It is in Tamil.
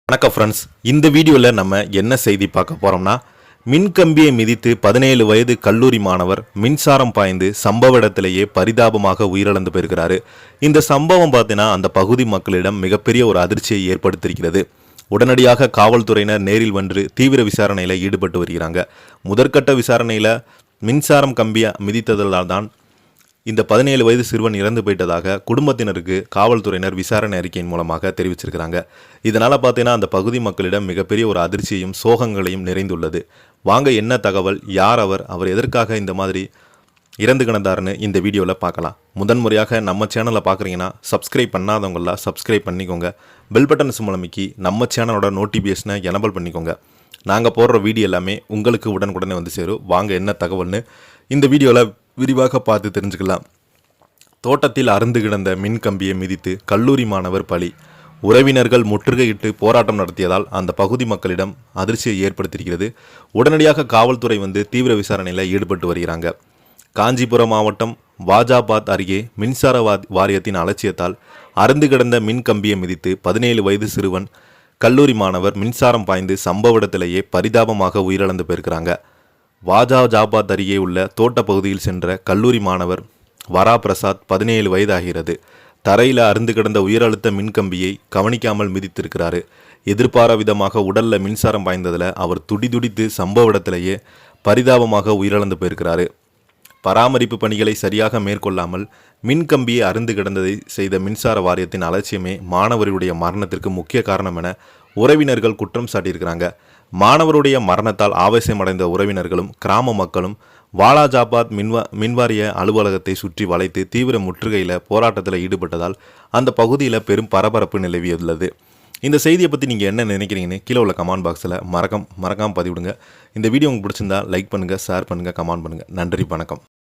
வணக்கம் ஃப்ரெண்ட்ஸ், இந்த வீடியோவில் நம்ம என்ன செய்தி பார்க்க போகிறோம்னா, மின்கம்பியை மிதித்து 17 வயது கல்லூரி மாணவர் மின்சாரம் பாய்ந்து சம்பவ இடத்திலேயே பரிதாபமாக உயிரிழந்து போயிருக்கிறாரு. இந்த சம்பவம் பார்த்தீங்கன்னா அந்த பகுதி மக்களிடம் மிகப்பெரிய ஒரு அதிர்ச்சியை ஏற்படுத்தியிருக்கிறது. உடனடியாக காவல்துறையினர் நேரில் வென்று தீவிர விசாரணையில் ஈடுபட்டு வருகிறாங்க. முதற்கட்ட விசாரணையில் மின்சாரம் கம்பியை மிதித்ததால் தான் இந்த 17 வயது சிறுவன் இறந்து போயிட்டதாக குடும்பத்தினருக்கு காவல்துறையினர் விசாரணை அறிக்கையின் மூலமாக தெரிவிச்சிருக்கிறாங்க. இதனால் பார்த்தீங்கன்னா அந்த பகுதி மக்களிடம் மிகப்பெரிய ஒரு அதிர்ச்சியையும் சோகங்களையும் நிறைந்துள்ளது. வாங்க என்ன தகவல், யார் அவர் எதற்காக இந்த மாதிரி இறந்து கிடந்தாருன்னு இந்த வீடியோவில் பார்க்கலாம். முதன்முறையாக நம்ம சேனலை பார்க்குறீங்கன்னா சப்ஸ்கிரைப் பண்ணாதவங்களாம் சப்ஸ்கிரைப் பண்ணிக்கோங்க. பெல் பட்டன் மூலமிக்கி நம்ம சேனலோட நோட்டிஃபிகேஷனை எனபிள் பண்ணிக்கோங்க. நாங்கள் போடுற வீடியோ எல்லாமே உங்களுக்கு உடனுக்குடனே வந்து சேரும். வாங்க என்ன தகவல்னு இந்த வீடியோவில் விரிவாக பார்த்து தெரிஞ்சுக்கலாம். தோட்டத்தில் அறுந்து கிடந்த மின் கம்பியை மிதித்து கல்லூரி மாணவர் பலி. உறவினர்கள் முற்றுகையிட்டு போராட்டம் நடத்தியதால் அந்த பகுதி மக்களிடம் அதிர்ச்சியை ஏற்படுத்தியிருக்கிறது. உடனடியாக காவல்துறை வந்து தீவிர விசாரணையில் ஈடுபட்டு வருகிறாங்க. காஞ்சிபுரம் மாவட்டம் வாஜாபாத் அருகே மின்சார வாரியத்தின் அலட்சியத்தால் அறுந்து கிடந்த மின் கம்பியை மிதித்து 17 வயது சிறுவன் கல்லூரி மாணவர் மின்சாரம் பாய்ந்து சம்பவ இடத்திலேயே பரிதாபமாக உயிரிழந்து போயிருக்கிறாங்க. வாஜாபாத் அருகே உள்ள தோட்ட பகுதியில் சென்ற கல்லூரி மாணவர் வரா பிரசாத் 17 வயது ஆகிறது. தரையில் அறுந்து கிடந்த உயரழுத்த மின்கம்பியை கவனிக்காமல் மிதித்திருக்கிறாரு. எதிர்பாரா விதமாக உடல்ல மின்சாரம் பாய்ந்ததில் அவர் துடிதுடித்து சம்பவ இடத்திலேயே பரிதாபமாக உயிரிழந்து போயிருக்கிறாரு. பராமரிப்பு பணிகளை சரியாக மேற்கொள்ளாமல் மின்கம்பியை அறுந்து கிடந்ததை செய்த மின்சார வாரியத்தின் அலட்சியமே மாணவருடைய மரணத்திற்கு முக்கிய காரணம் என உறவினர்கள் குற்றம் சாட்டியிருக்கிறாங்க. மாணவருடைய மரணத்தால் ஆவேசமடைந்த உறவினர்களும் கிராம மக்களும் வாலாஜாபாத் மின்வாரிய அலுவலகத்தை சுற்றி வளைத்து தீவிர முற்றுகையில் போராட்டத்தில் ஈடுபட்டதால் அந்த பகுதியில் பெரும் பரபரப்பு நிலவியுள்ளது. இந்த செய்தியை பற்றி நீங்கள் என்ன நினைக்கிறீங்கன்னு கீழே உள்ள கமெண்ட் பாக்ஸில் மறக்காமல் பதிவிடுங்க. இந்த வீடியோ உங்களுக்கு பிடிச்சிருந்தா லைக் பண்ணுங்கள், ஷேர் பண்ணுங்கள், கமெண்ட் பண்ணுங்கள். நன்றி, வணக்கம்.